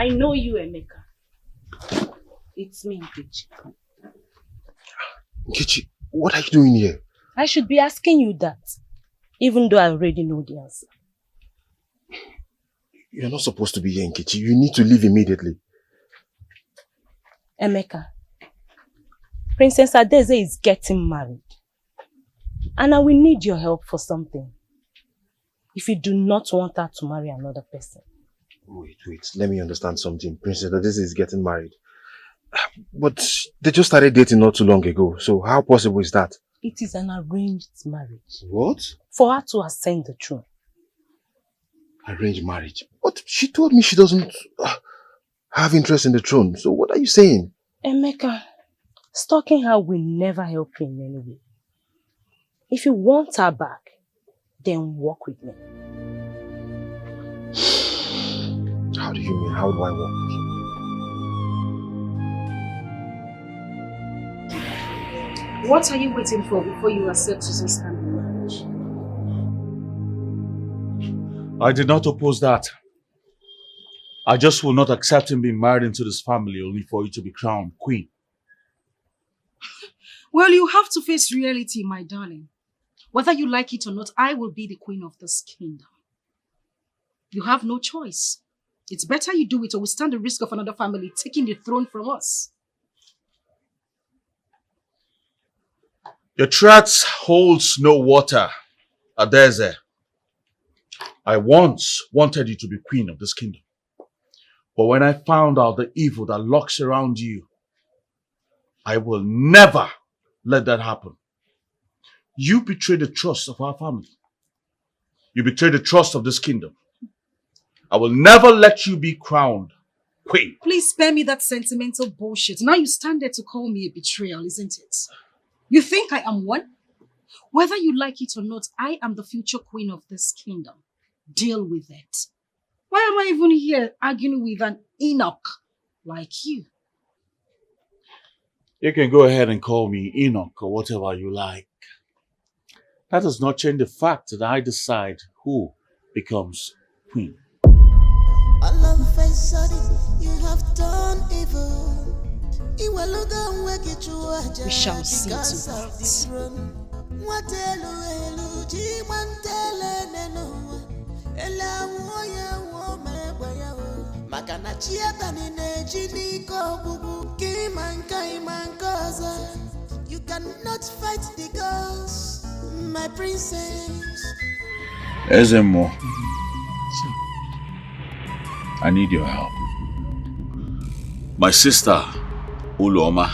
I know you, Emeka. It's me, Nkechi. Nkechi, what are you doing here? I should be asking you that, even though I already know the answer. You're not supposed to be here, Nkechi. You need to leave immediately. Emeka, Princess Adeze is getting married. And I will need your help for something. If you do not want her to marry another person. Wait. Let me understand something. Princess Adeze is getting married. But they just started dating not too long ago. So how possible is that? It is an arranged marriage. What? For her to ascend the throne. Arranged marriage? But she told me she doesn't have interest in the throne. So what are you saying? Emeka, stalking her will never help you in any way. If you want her back, then walk with me. How do you mean? How do I walk with you? What are you waiting for before you accept Susan's hand in marriage? I did not oppose that. I just will not accept him being married into this family only for you to be crowned queen. Well, you have to face reality, my darling. Whether you like it or not, I will be the queen of this kingdom. You have no choice. It's better you do it or we stand the risk of another family taking the throne from us. Your threats holds no water, Adeze. I once wanted you to be queen of this kingdom. But when I found out the evil that lurks around you, I will never let that happen. You betrayed the trust of our family. You betrayed the trust of this kingdom. I will never let you be crowned queen. Please spare me that sentimental bullshit. Now you stand there to call me a betrayal, isn't it? You think I am one? Whether you like it or not, I am the future queen of this kingdom. Deal with it. Why am I even here arguing with an Enoch like you? You can go ahead and call me Enoch or whatever you like. That does not change the fact that I decide who becomes queen. All of you have done evil. We shall see to that. You cannot fight the ghost, my princess. Ezemo, I need your help. My sister, Uloma,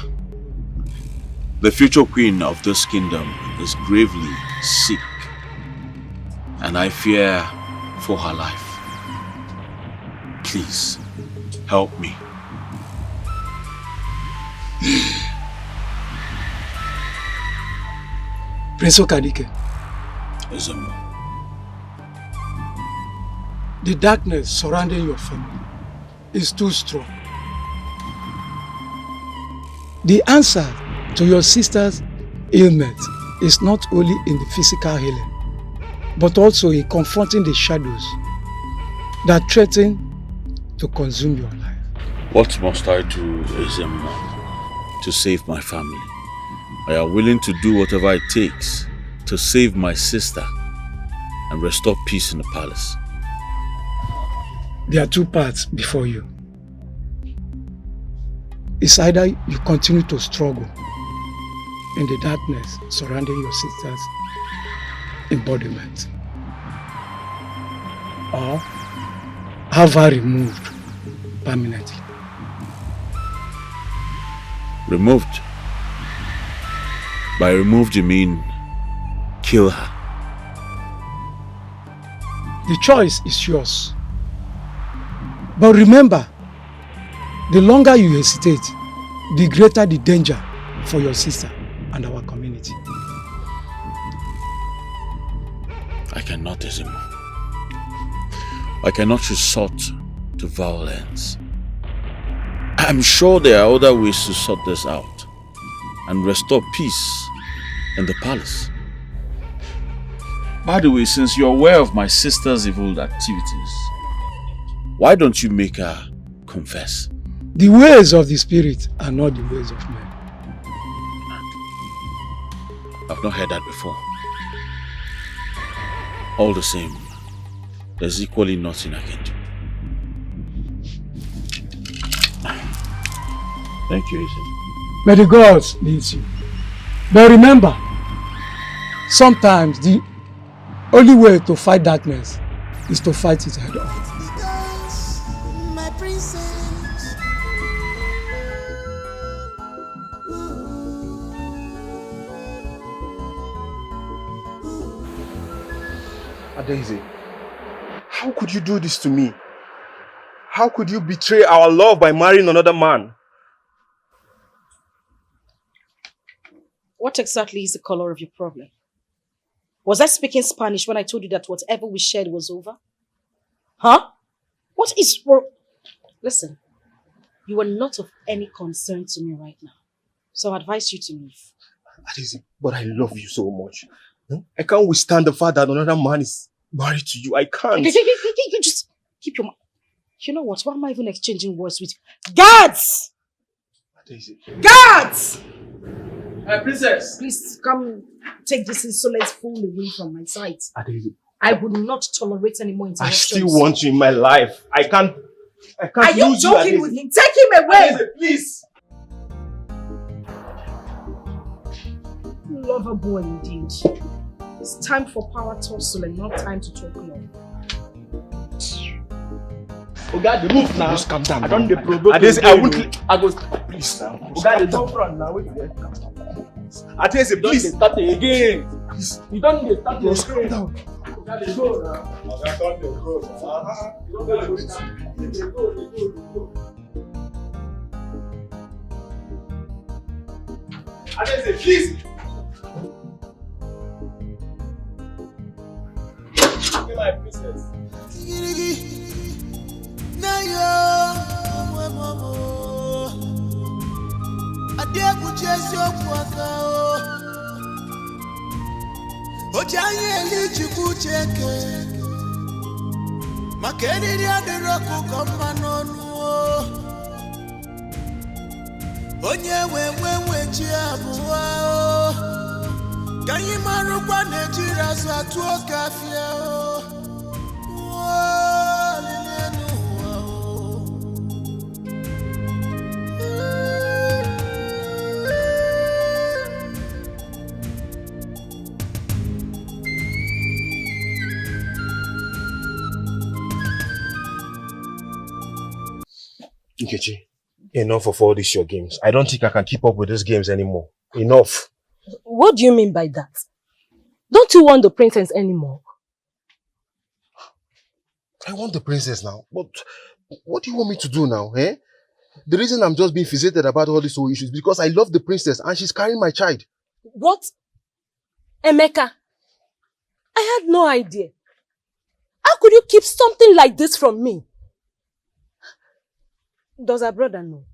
the future queen of this kingdom, is gravely sick, and I fear for her life. Please, help me. Prince Okadike, Ezemo, the darkness surrounding your family is too strong. The answer to your sister's ailment is not only in the physical healing, but also in confronting the shadows that threaten to consume your life. what must I do, Ezemo, to save my family? I am willing to do whatever it takes to save my sister and restore peace in the palace. There are two paths before you. It's either you continue to struggle in the darkness surrounding your sister's embodiment, or have her removed permanently. Removed? By removed you mean kill her? The choice is yours. But remember, the longer you hesitate, the greater the danger for your sister and our community. I cannot, Ezemo. I cannot resort to violence. I'm sure there are other ways to sort this out and restore peace in the palace. By the way, since you're aware of my sister's evil activities, why don't you make her confess. The ways of the spirit are not the ways of men. I've not heard that before. All the same, there's equally nothing I can do. Thank you, Ethan. May the gods lead you. But remember, sometimes the only way to fight darkness is to fight it head on. Because my princess. Daisy, how could you do this to me? How could you betray our love by marrying another man? What exactly is the color of your problem? Was I speaking Spanish when I told you that whatever we shared was over? Huh? What is wrong? Listen, you are not of any concern to me right now. So I advise you to leave. Daisy, but I love you so much. I can't withstand the fact that another man is married to you. I can't. You just keep your mouth. You know what? Why am I even exchanging words with you? Guards! Daisy. Guards! Princess! Please come take this insolent fool away from my sight. Daisy. I would not tolerate any more interruptions. I still want you in my life. I can't Are you lose joking you, with him? Take him away! Daisy, please! Lover boy indeed. It's time for power tussle and not time to talk love. Oga, the move now. Just calm down. I don't dey provoke. Daisy, I won't. I go. Please now. Oga, dey come front now. Wait there. Daisy, You don't dey please. start again. Please. You don't dey start Just calm again. down. Oga, dey go now. Oga, don't dey go now. You don't dey go now. Dey go. Daisy, please. Okay, my princess. Onye we chi abụọ ka anyị marụkwa na-ejiri azụ atụ oke afịa lilienu Nkechi, enough of all these your games. I don't think I can keep up with these games anymore. Enough. What do you mean by that? Don't you want the princess anymore? I want the princess now, but what do you want me to do now, eh? The reason I'm just being fixated about all these whole issues is because I love the princess and she's carrying my child. What? Emeka, I had no idea. How could you keep something like this from me? Does her brother know?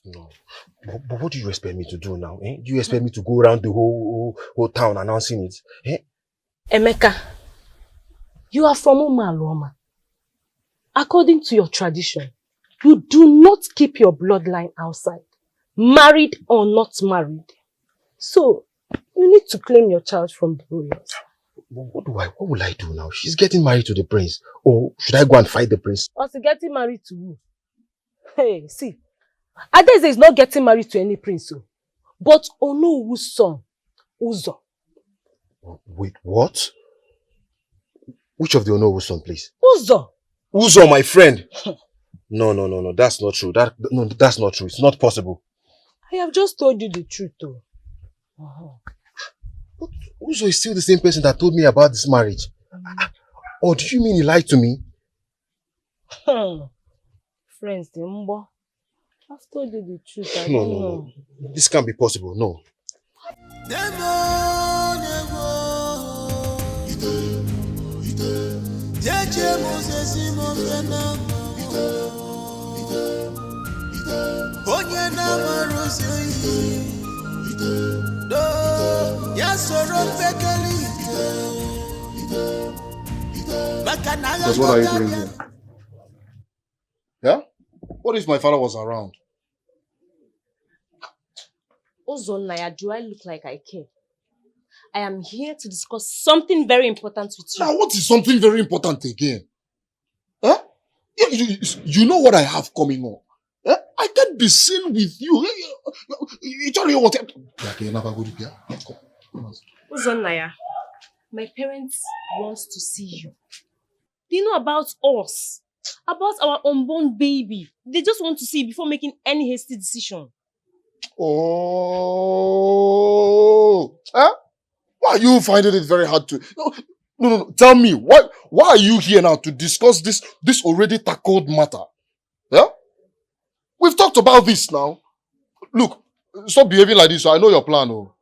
No. But what do you expect me to do now, eh? Do you expect me to go around the whole town announcing it, eh? Emeka, you are from Umaloma. According to your tradition, you do not keep your bloodline outside, married or not married. So, you need to claim your child from the royals. What will I do now? She's getting married to the prince. Or should I go and fight the prince? Or she getting married to who? Hey, see, Adeze is not getting married to any prince, but Onowu's son, Uzo. Wait, what? Which of the Onowu's son, please? Uzo. Uzo, my friend. No. That's not true. That's not true. It's not possible. I have just told you the truth, though. But Uzo is still the same person that told me about this marriage. Or do you mean he lied to me? Friends, Mbo, I've told you the truth. I No, don't no, know. no. This can't be possible. No. Because what are you doing here? Yeah? What if my father was around? Ozonaya, do I look like I care? I am here to discuss something very important with you. Now, what is something very important again? Huh? You know what I have coming on. Huh? I can't be seen with you. You don't know what Ozonaya, my parents want to see you. They know about us, about our unborn baby. They just want to see you before making any hasty decision. Oh, huh? Why are you finding it very hard to... No. Tell me, why are you here now to discuss this already tackled matter? Yeah? We've talked about this now. Look, stop behaving like this. I know your plan. Oh.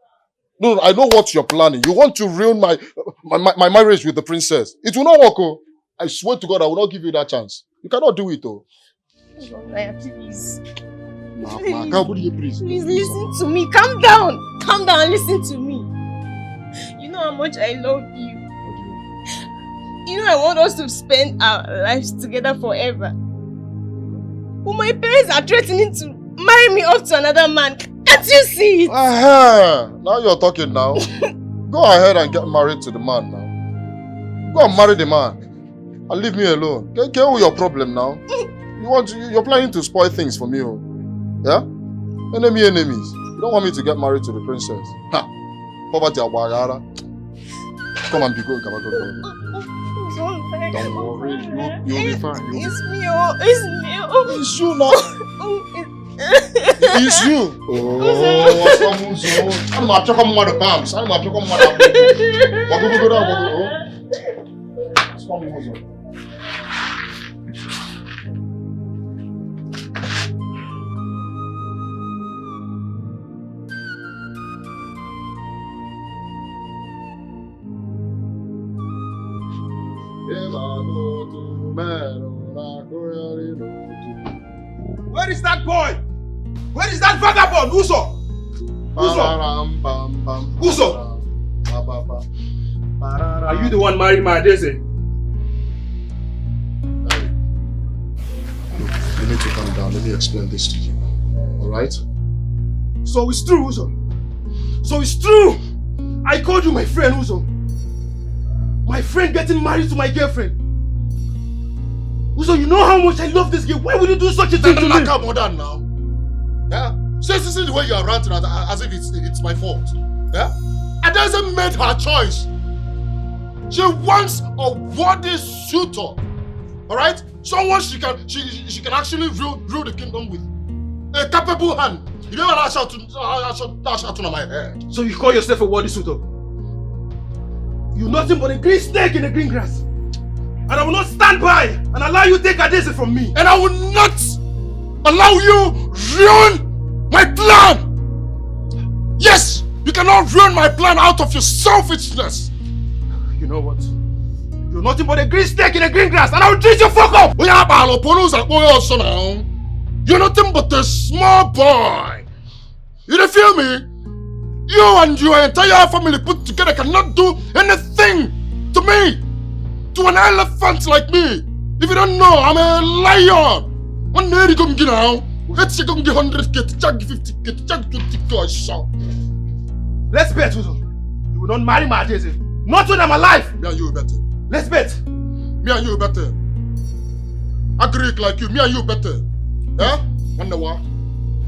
No, I know what you're planning. You want to ruin my marriage with the princess. It will not work. Oh. I swear to God, I will not give you that chance. You cannot do it. Oh. Please. Please Listen to me. Calm down and listen to me. You know how much I love you. You know I want us to spend our lives together forever. But my parents are threatening to marry me off to another man. Can't you see it? Now you're talking now. Go ahead and get married to the man now. Go and marry the man. And leave me alone. Get with your problem now. You're planning to spoil things for me. Oh. Yeah? Enemies. You don't want me to get married to the princess. Ha! Poverty Awagara. Come and be good. Come on. Don't worry. You'll be fine. It's me. It's you now. It's you. What's wrong with you? I'm not talking about the bombs. I'm not talking about the What's wrong with you? Where is that boy? Where is that vagabond? Uso? Are you the one marrying my Adeze? You need to calm down. Let me explain this to you. Alright? So it's true, Uso. So it's true. I called you my friend, Uso. My friend getting married to my girlfriend. Uso, you know how much I love this girl. Why would you do such a thing to me? Come on now. Yeah? This is the way you are ranting as if it's my fault. Yeah? Adeze made her choice. She wants a worthy suitor. Alright? Someone she can actually rule the kingdom with. A capable hand. You never dash out on my head. So you call yourself a worthy suitor? You're nothing but a green snake in the green grass. And I will not stand by and allow you to take Adeze from me. And I will not allow you ruin my plan. Yes, you cannot ruin my plan out of your selfishness. You know what? You're nothing but a green snake in the green grass and I will treat you fuck up. You're nothing but a small boy. You don't feel me? You and your entire family put together cannot do anything to me. To an elephant like me. If you don't know, I'm a lion. One day you come get now. Let's go get 100k, check 50k, check 20k. Let's bet, Uzo. You will not marry my Adeze. Not when I'm alive. Me and you better. Let's bet. Me and you better. I Greek like you. Me and you better. Yeah? Wonder what?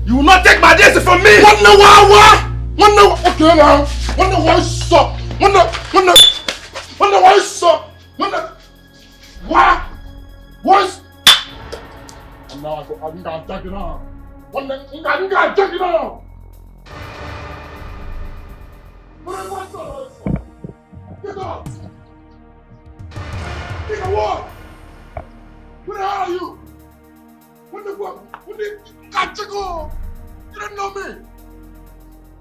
You will not take my Adeze from me. Wonder what? Wonder what? Okay now. Wonder what? Stop. Wonder what? Stop. What? What? And now I think I'm checking out. I'm checking out. Get up! Take a walk! Who the hell are you? What the fuck? You don't know me!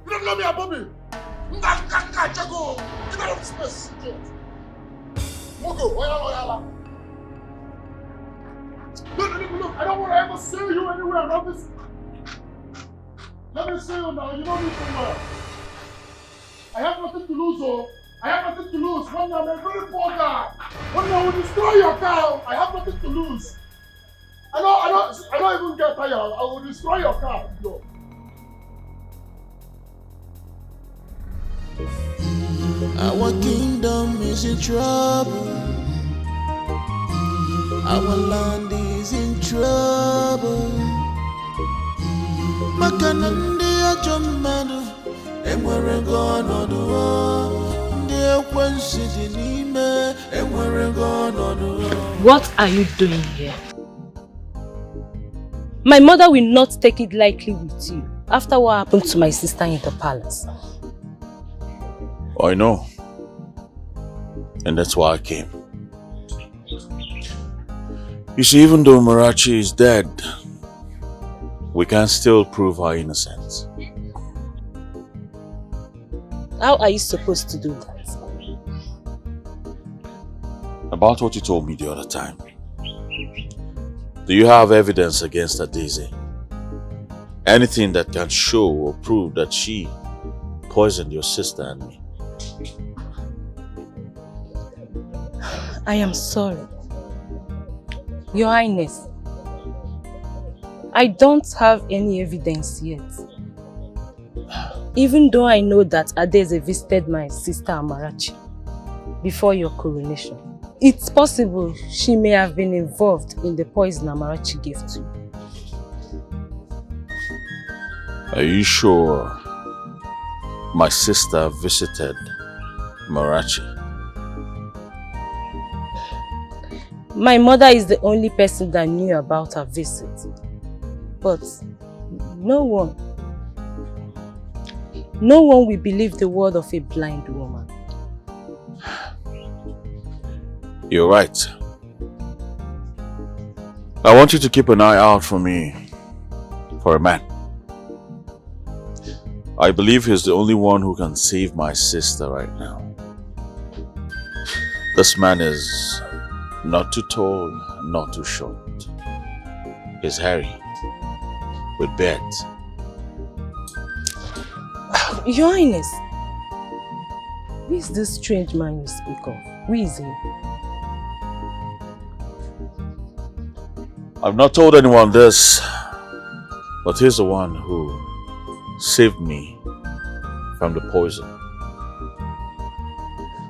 You don't know me, Abobi! Get out of space! Look, I don't want to ever see you anywhere around this. Let me see you now, you know me somewhere. I have nothing to lose, oh. I have nothing to lose. One day I'm a very poor guy. One day I will destroy your cow. I have nothing to lose. I don't even get tired. I will destroy your car. Yo. Our kingdom is in trouble. Our land is in trouble. Makanandi ajomadu, enwere gonodo. What are you doing here? My mother will not take it lightly with you after what happened to my sister in the palace. I know. And that's why I came. You see, even though Marachi is dead, we can still prove her innocence. How are you supposed to do that? About what you told me the other time. Do you have evidence against Adeze? Anything that can show or prove that she poisoned your sister and me? I am sorry. Your Highness, I don't have any evidence yet. Even though I know that Adeze visited my sister Amarachi before your coronation. It's possible she may have been involved in the poison Amarachi gave to you. Are you sure my sister visited Marachi? My mother is the only person that knew about her visit. But no one will believe the word of a blind woman. You're right. I want you to keep an eye out for me, for a man. I believe he's the only one who can save my sister right now. This man is not too tall, not too short. He's hairy, with beards. Your Highness, who is this strange man you speak of? Who is he? I've not told anyone this, but he's the one who saved me from the poison.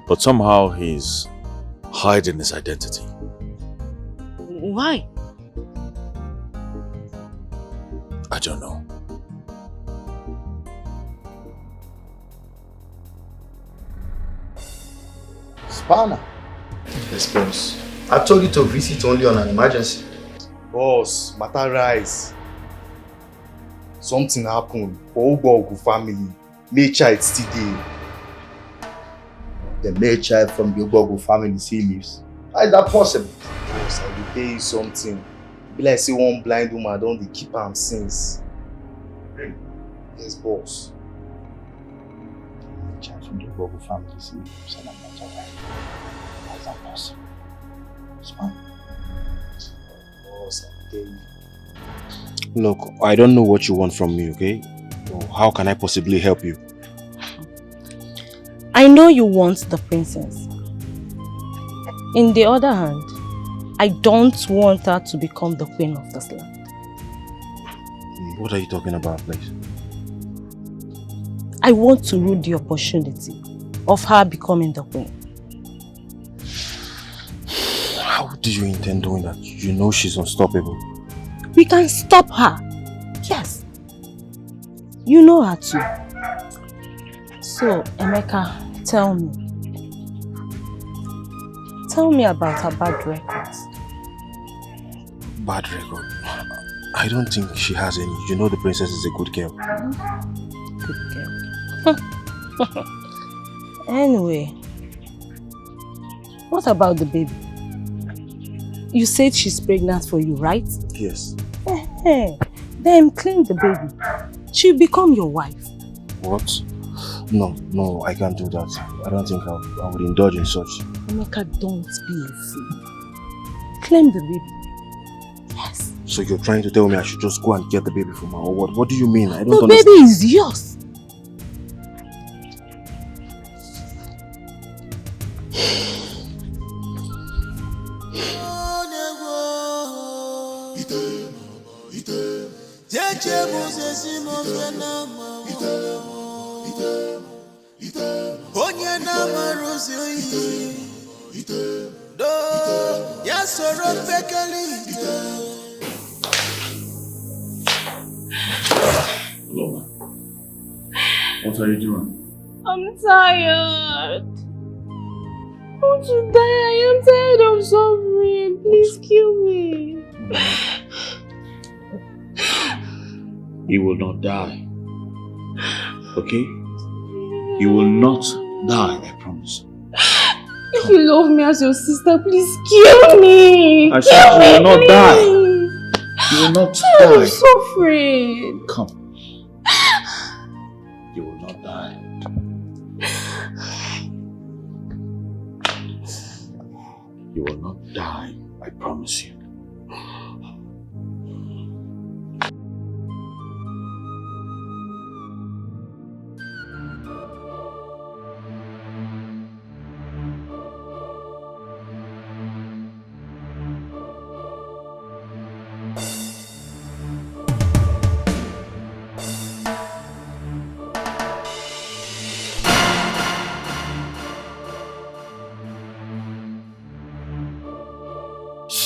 But somehow he's hiding his identity. Why? I don't know. Spanner. Yes, boss. I told you to visit only on an emergency. Boss, matter rise. Something happened for Ugogu family. May child still there. The male child from the Ugogu family still lives. How is that possible? Boss, I will tell you something. Be like say one blind woman don't keep am since. Yes, boss. The child from the Ugogu family still lives and I'm not alright. How is that possible? Spanner. Boss, I tell you. Look, I don't know what you want from me, okay? So how can I possibly help you? I know you want the princess. In the other hand, I don't want her to become the queen of this land. What are you talking about, please? I want to rule the opportunity of her becoming the queen. How do you intend doing that? You know she's unstoppable. We can stop her. Yes. You know her too. So, Emeka, tell me. Tell me about her bad records. Bad record? I don't think she has any. You know the princess is a good girl. Good girl. Anyway, what about the baby? You said she's pregnant for you, right? Yes. Then claim the baby. She'll become your wife. What? No, I can't do that. I don't think I would indulge in such. Emeka, don't be a fool. Claim the baby. Yes. So you're trying to tell me I should just go and get the baby from her, or what? What do you mean? I don't The understand. baby is yours. Lola, what are you doing? I'm tired. I want to die. I am tired of suffering. Please kill me. You will not die. Okay? You will not die, I promise. If you love me as your sister, please kill me. I said you will not die. You will not die. I'm suffering. Come. You will not die. You will not die, I promise you.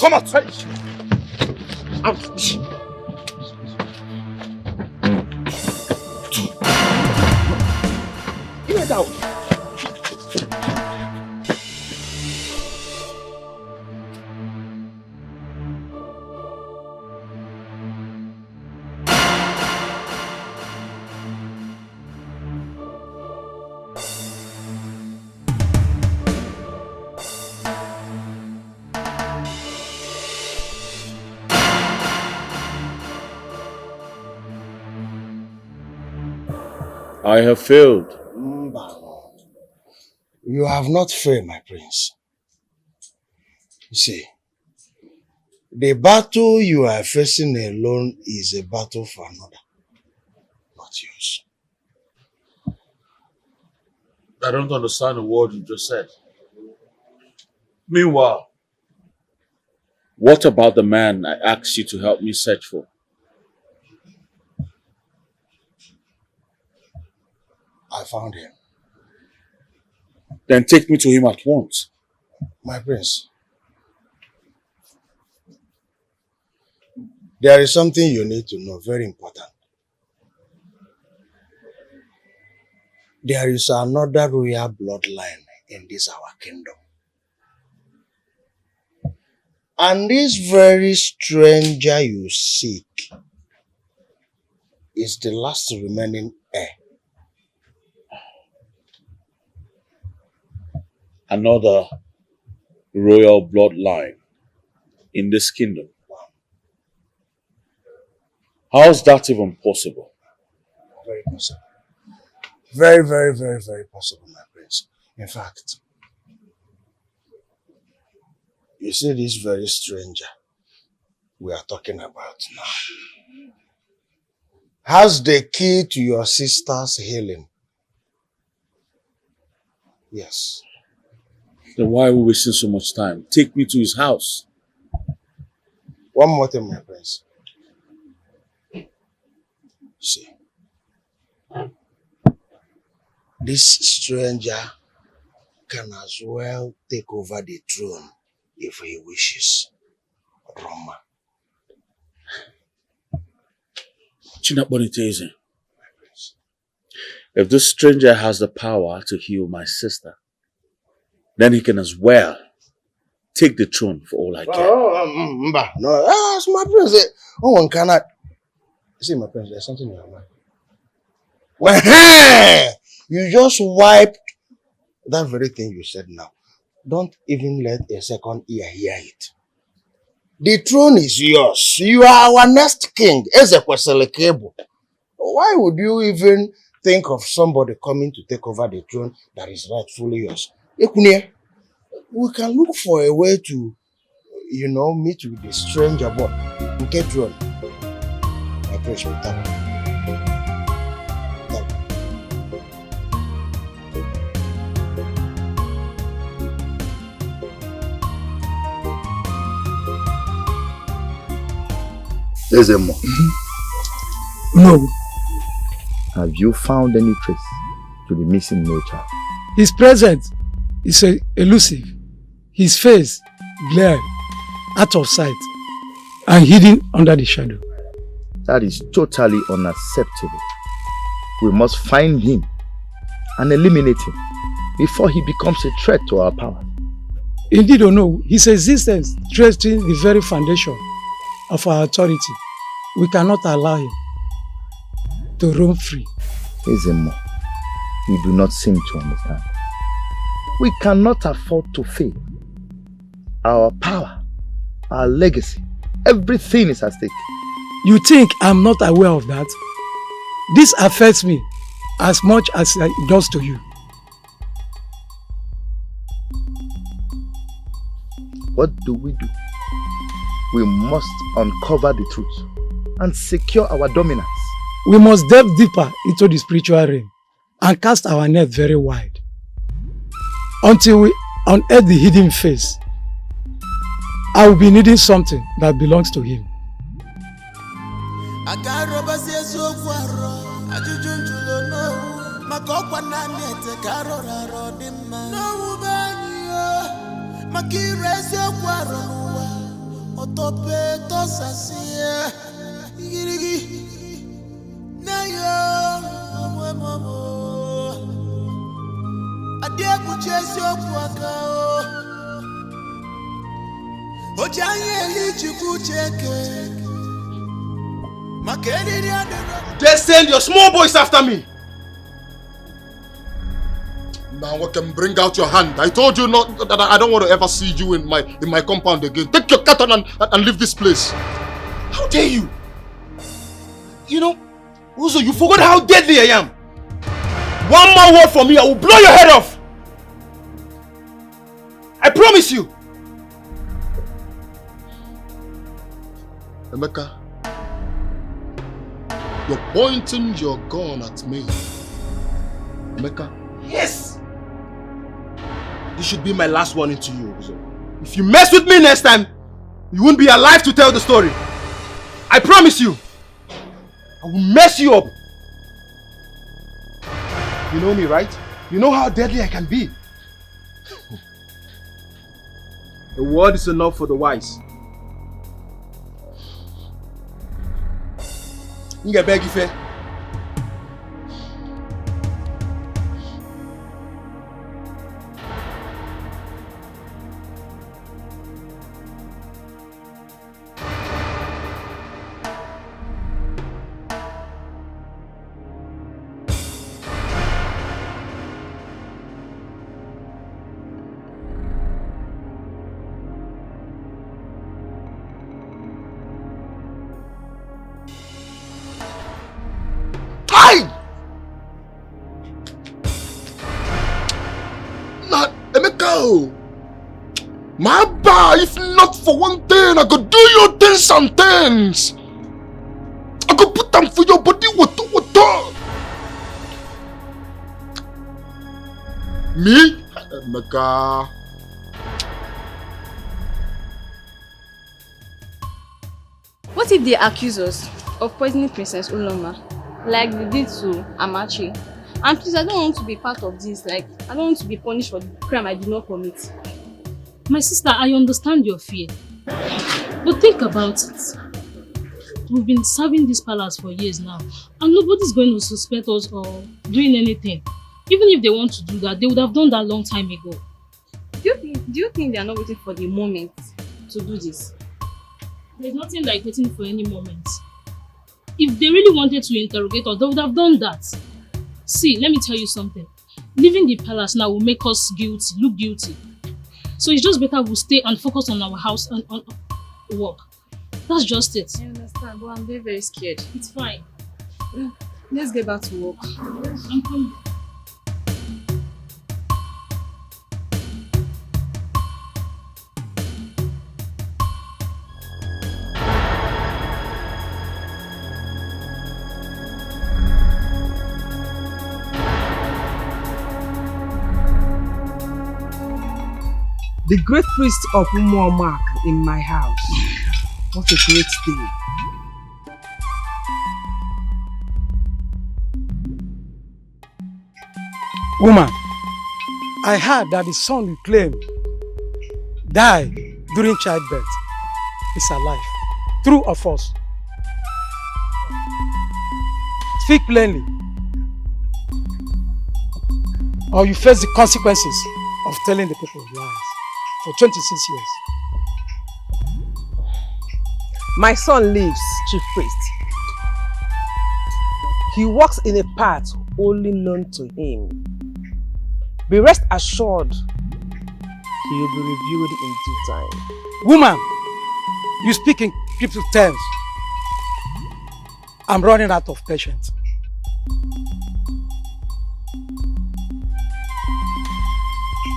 Come outside. Get out. I have failed. You have not failed, my prince. You see, the battle you are facing alone is a battle for another, not yours. I don't understand the word you just said. Meanwhile, what about the man I asked you to help me search for? I found him. Then take me to him at once. My prince, there is something you need to know, very important. There is another royal bloodline in this our kingdom. And this very stranger you seek is the last remaining heir. Another royal bloodline in this kingdom. How is that even possible? Very possible. Very, very, very, very possible, my prince. In fact, you see this very stranger we are talking about now has the key to your sister's healing. Yes. Then why are we wasting so much time? Take me to his house. One more thing, my prince. See, this stranger can as well take over the throne if he wishes. Roma. Chinaboniteze. If this stranger has the power to heal my sister, then he can as well take the throne for all I care. No, that's my prince. Oh, one cannot. See, my prince, there's something in your mind. Well, you just wiped that very thing you said now. Don't even let a second ear hear it. The throne is yours. You are our next king. Why would you even think of somebody coming to take over the throne that is rightfully yours? We can look for a way to, meet with the stranger, but we get throne. My prince, There's a more. No. Have you found any trace to the missing male child? His presence is elusive. His face glared, out of sight, and hidden under the shadow. That is totally unacceptable. We must find him and eliminate him before he becomes a threat to our power. Indeed or no, his existence threatens the very foundation of our authority. We cannot allow him to roam free. Ezemo, you do not seem to understand. We cannot afford to fail. Our power, our legacy, everything is at stake. You think I'm not aware of that? This affects me as much as it does to you. What do? We must uncover the truth and secure our dominance. We must delve deeper into the spiritual realm and cast our net very wide until we unearth the hidden face. I will be needing something that belongs to him. They send your small boys after me. Now I can bring out your hand. I told you not that I don't want to ever see you in my compound again. Take your cat and leave this place. How dare you? You know, Uzo, you forgot how deadly I am. One more word from me, I will blow your head off. I promise you. Emeka, you're pointing your gun at me. Emeka? Yes! This should be my last warning to you, Uzo. If you mess with me next time, you won't be alive to tell the story. I promise you. I will mess you up. You know me, right? You know how deadly I can be. The word is enough for the wise. Inge beg ife. Maba, if not for one thing, I could do your things and things. I could put them for your body. What? Me? Emeka. What if they accuse us of poisoning Princess Uloma, like they did to Amachi? And please, I don't want to be part of this. Like, I don't want to be punished for the crime I did not commit. My sister, I understand your fear. But think about it. We've been serving this palace for years now, and nobody's going to suspect us or doing anything. Even if they want to do that, they would have done that long time ago. Do you think they are not waiting for the moment to do this? There's nothing like waiting for any moment. If they really wanted to interrogate us, they would have done that. See, let me tell you something. Leaving the palace now will make us look guilty. So it's just better we stay and focus on our house and on work. That's just it. I understand, but I'm very, very scared. It's fine. Let's get back to work. I'm coming. The great priest of Umuomak in my house. What a great day. Woman, I heard that the son you claim died during childbirth is alive. True or false? Speak plainly, or you face the consequences of telling the people lies for 26 years. My son lives, Chief Priest. He walks in a path only known to him. Be rest assured, he will be revealed in due time. Woman, you speak in cryptic terms. I'm running out of patience.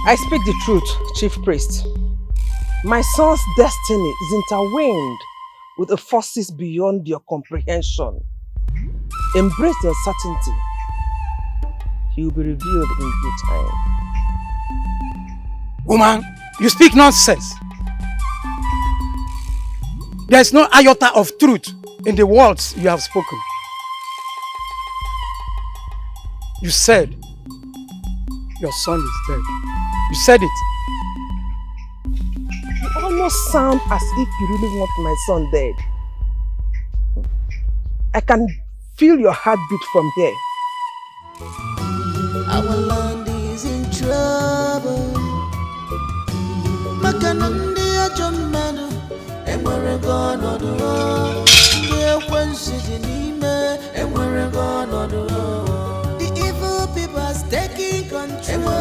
I speak the truth, Chief Priest. My son's destiny is intertwined with the forces beyond your comprehension. Embrace the uncertainty. He will be revealed in due time. Woman, you speak nonsense. There is no iota of truth in the words you have spoken. You said your son is dead. You said it. You almost sound as if you really want my son dead. I can feel your heartbeat from here. Our land is in trouble. Makanandi ajomano, emwere gono do. The evil people are taking control.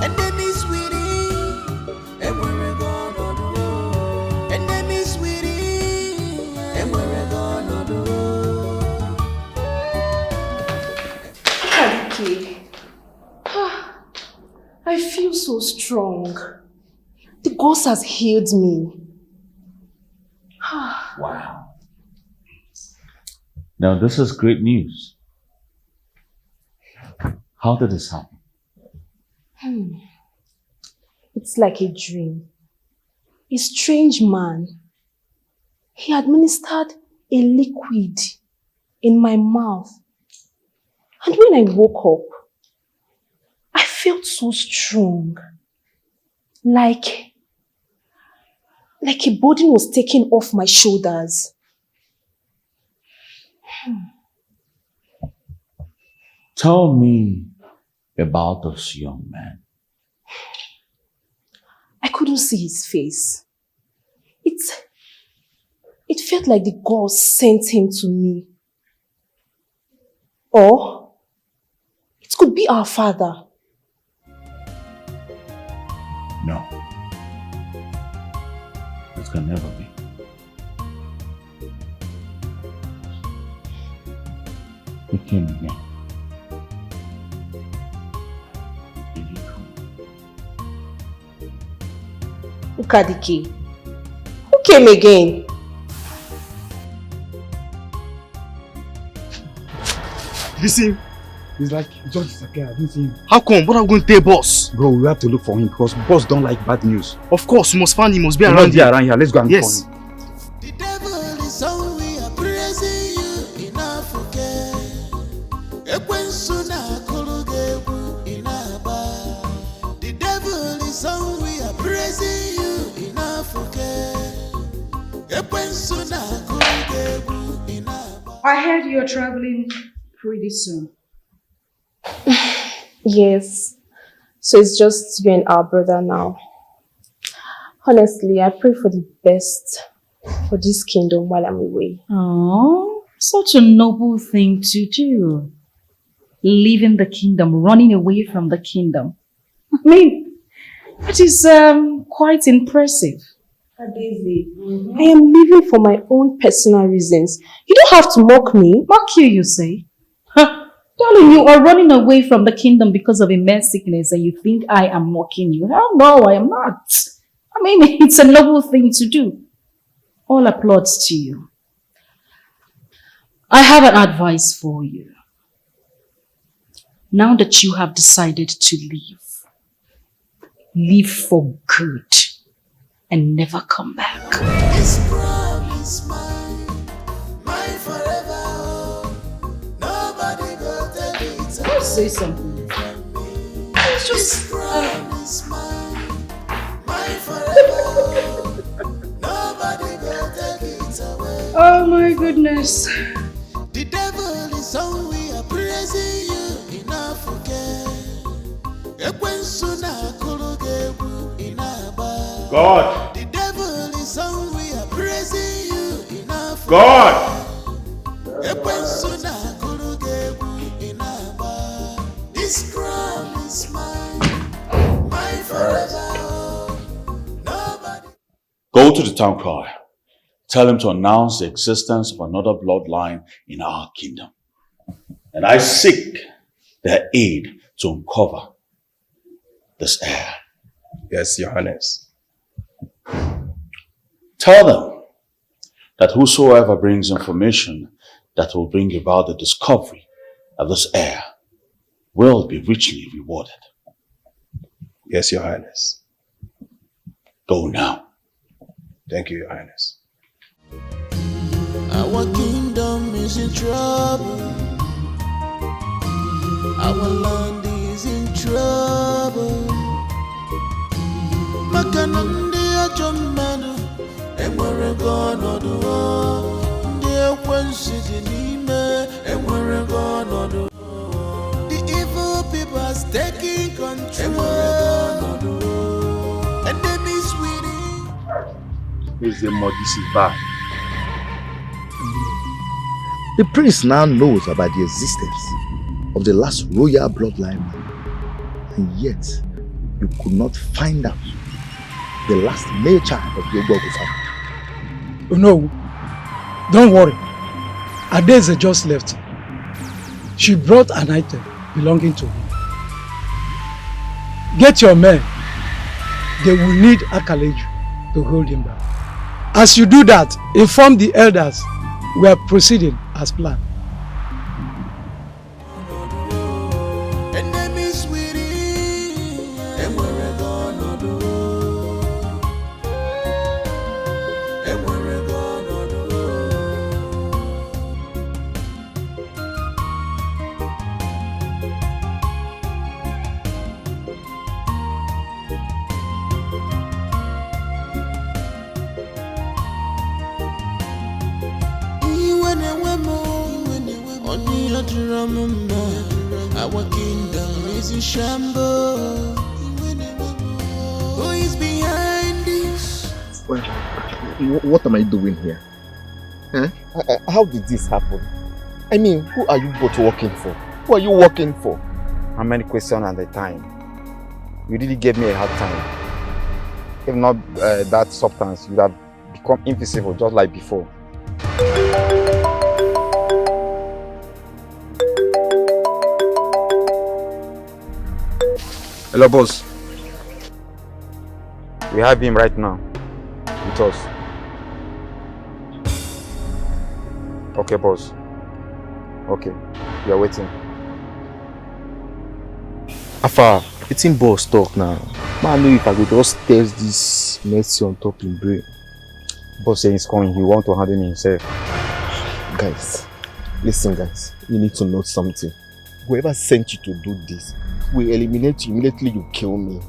Enemies within, enemies within, I feel so strong. The ghost has healed me. Wow. Now this is great news. How did this happen? It's like a dream. A strange man. He administered a liquid in my mouth. And when I woke up, I felt so strong. Like a burden was taken off my shoulders. Tell me about this young man. I couldn't see his face. It felt like the God sent him to me. Or it could be our father. No. It can never be. He came again. Did he come? Ukadike. Who came again? Listen, it's like he just disappeared. I didn't see him. How come? What are we going to tell boss? Bro, we have to look for him because boss don't like bad news. Of course, we must find him. He must be He around must be here. around here. Let's go and look for him. The devil is all we are praising you in Africa. The devil is all we are praising you in Africa. I heard you're traveling pretty soon. Yes. So it's just you and our brother now. Honestly, I pray for the best for this kingdom while I'm away. Oh, such a noble thing to do. Leaving the kingdom, running away from the kingdom. I mean, it is quite impressive. I am leaving for my own personal reasons. You don't have to mock me. Mock you say? Huh? Darling, you are running away from the kingdom because of immense sickness and you think I am mocking you. Hell no, I am not. I mean, it's a noble thing to do. All applauds to you. I have an advice for you. Now that you have decided to leave for good and never come back. This promise mine forever. Nobody go tell me it's say something. It's just... Oh my goodness. The devil is on, we are praising you in Africa. God. The devil is on, we are praising you in Africa. God. This crown is mine, mine forever. Nobody. Go to the town crier. Tell him to announce the existence of another bloodline in our kingdom. And I seek their aid to uncover this heir. Yes, Your Highness. Tell them that whosoever brings information that will bring about the discovery of this heir will be richly rewarded. Yes, Your Highness. Go now. Thank you, Your Highness. Our kingdom is in trouble. Our land is in trouble. Makanandi ajomanu enwere gonodu. Ndi ekwensu jinime enwere gonodu. The evil people are taking control. And they be sweetie. Is the Modisiva. The prince now knows about the existence of the last royal bloodline, and yet you could not find out the last male child of the Ogogo family. No, don't worry. Adeze just left. She brought an item belonging to him. Get your men. They will need Akaleju to hold him back. As you do that, inform the elders we are proceeding as planned. Our kingdom is in shambles. Who is behind this? Well, what am I doing here? Huh? How did this happen? I mean, who are you both working for? Who are you working for? How many questions at a time? You really gave me a hard time. If not that substance, you would have become invisible just like before. Hello, boss. We have him right now with us. Okay, boss. Okay, we are waiting. Afa, it's in boss talk now. Man, know if I could just test this mercy on top in brain. Boss saying he's coming, he wants to handle me himself. Guys, listen guys, you need to know something. Whoever sent you to do this will eliminate you immediately you kill me.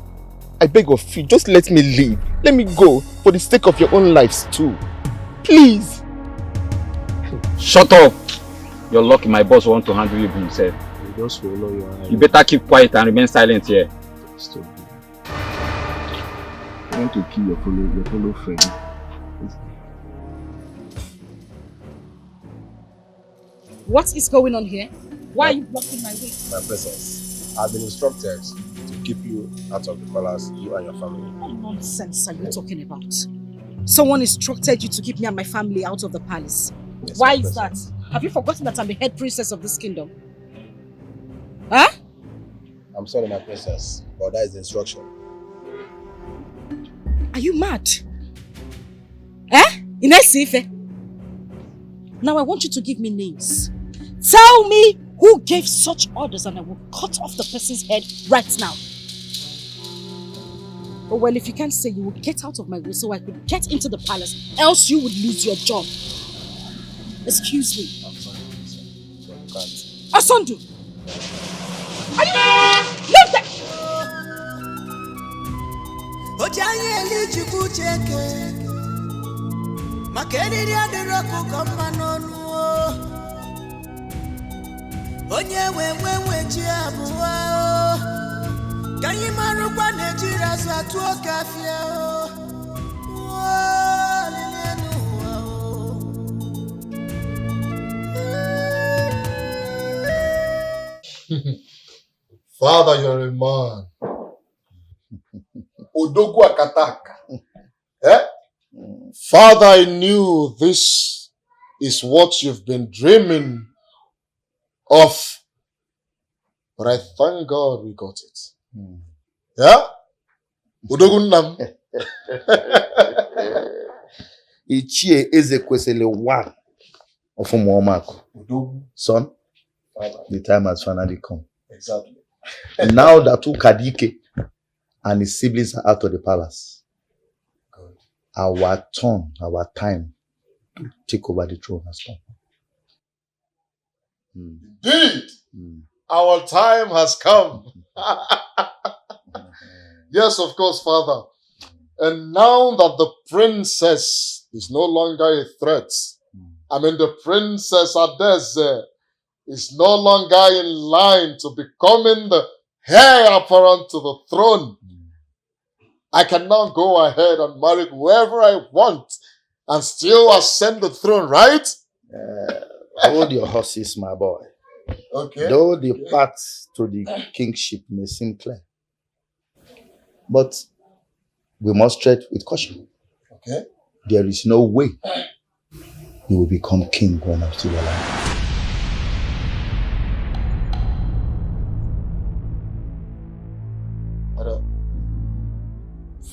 I beg of you, just let me leave. Let me go for the sake of your own lives too. Please. Shut up! You're lucky my boss wants to handle you himself. You just follow your eye. You better keep quiet and remain silent here. Stop. You want to kill your fellow friend. What is going on here? Why are you blocking my way? My presence. I've been instructed to keep you out of the palace, you and your family. What nonsense are you talking about? Someone instructed you to keep me and my family out of the palace. Yes, why is that? Have you forgotten that I'm the head princess of this kingdom? Huh? I'm sorry, my princess, but that is the instruction. Are you mad? Eh? Inesife? Now I want you to give me names. Tell me who gave such orders and I will cut off the person's head right now. Oh well, if you can't say, you will get out of my way so I could get into the palace, else you would lose your job. Excuse me. I'm sorry, so you can't. Asandu! Are you leave that? Onye we ji abụọ ka anyị marụkwa na-ejiri azụ atụ oke afịa Father, you're a man. Odogu akataka. Eh? Father, I knew this is what you've been dreaming of. But I thank God we got it. Yeah? Odogu nam. Ichie Ezekwesili one of Umuomako. Son, the time has finally come. Exactly. Now that Ukadike and his siblings are out of the palace, good. Our turn, our time to take over the throne has come. Indeed, our time has come. Yes, of course, Father. And now that the princess is no longer a threat, I mean the princess Adeze is no longer in line to becoming the heir apparent to the throne, I can now go ahead and marry whoever I want and still ascend the throne, right? Hold your horses, my boy. Okay. Though the path to the kingship may seem clear, but we must tread with caution. Okay. There is no way you will become king when I'm still alive.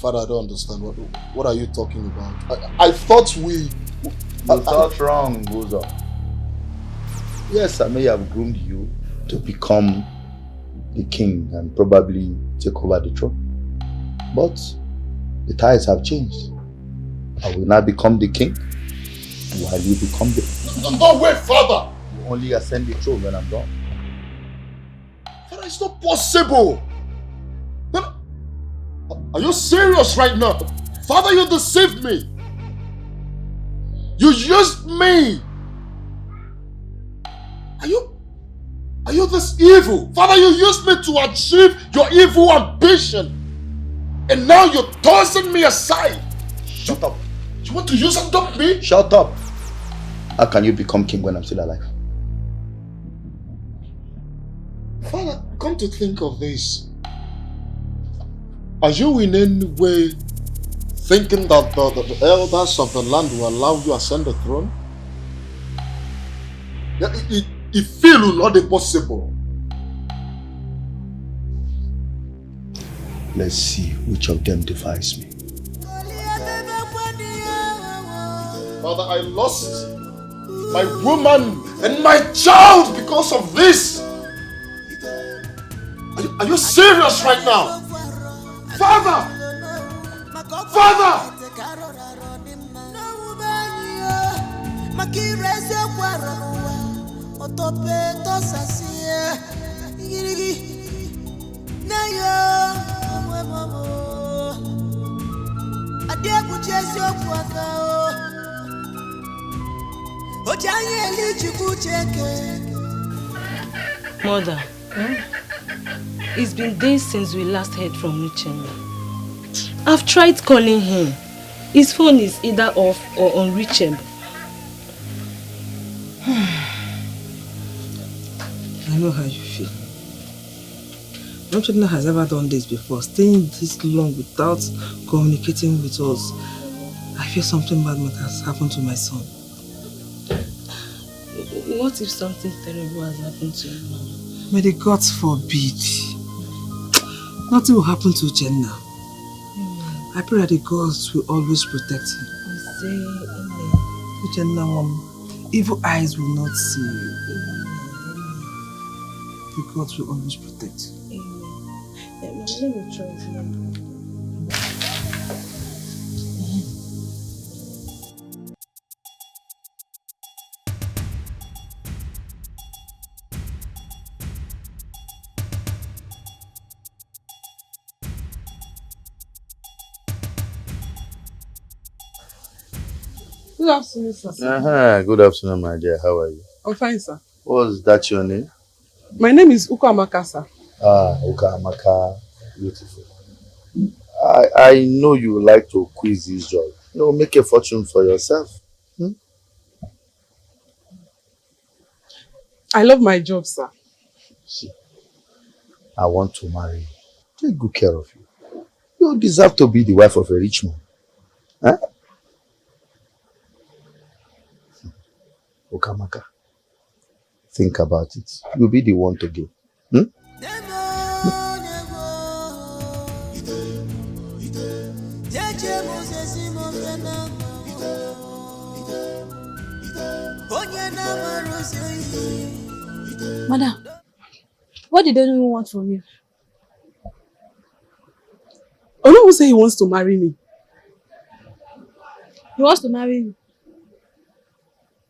Father, I don't understand. What are you talking about? I thought we... You thought wrong, Buzo. Yes, I may have groomed you to become the king and probably take over the throne. But the tides have changed. I will now become the king while you become the... No, wait, Father! You only ascend the throne when I'm done. Father, it's not possible! Are you serious right now? Father, you deceived me! You used me! Are you this evil? Father, you used me to achieve your evil ambition. And now you're tossing me aside. Shut up. You want to use and dump me? Shut up. How can you become king when I'm still alive? Father, come to think of this. Are you in any way thinking that the elders of the land will allow you to ascend the throne? It feels not possible. Let's see which of them defies me. Father, I lost my woman and my child because of this. Are you serious right now? Father! Father! Mother, it's been days since we last heard from Richard. I've tried calling him. His phone is either off or unreachable. I know how you feel. No child has ever done this before. Staying this long without communicating with us. I feel something bad has happened to my son. What if something terrible has happened to him? May the gods forbid. Nothing will happen to Jenna. I pray that the gods will always protect him. Jenna, evil eyes will not see you. The gods will always protect you. Let me try it. Good afternoon, sir. Good afternoon, my dear. How are you? I'm fine, sir. Was that your name? My name is Ukwamaka, sir. Ukwamaka. Beautiful. I know you like to quiz this job. Make a fortune for yourself. I love my job, sir. See, I want to marry you. Take good care of you. You deserve to be the wife of a rich man. Huh? Ukwamaka, think about it. You'll be the one to give. Madam, what did anyone want from you? Ono will say he wants to marry me. He wants to marry you.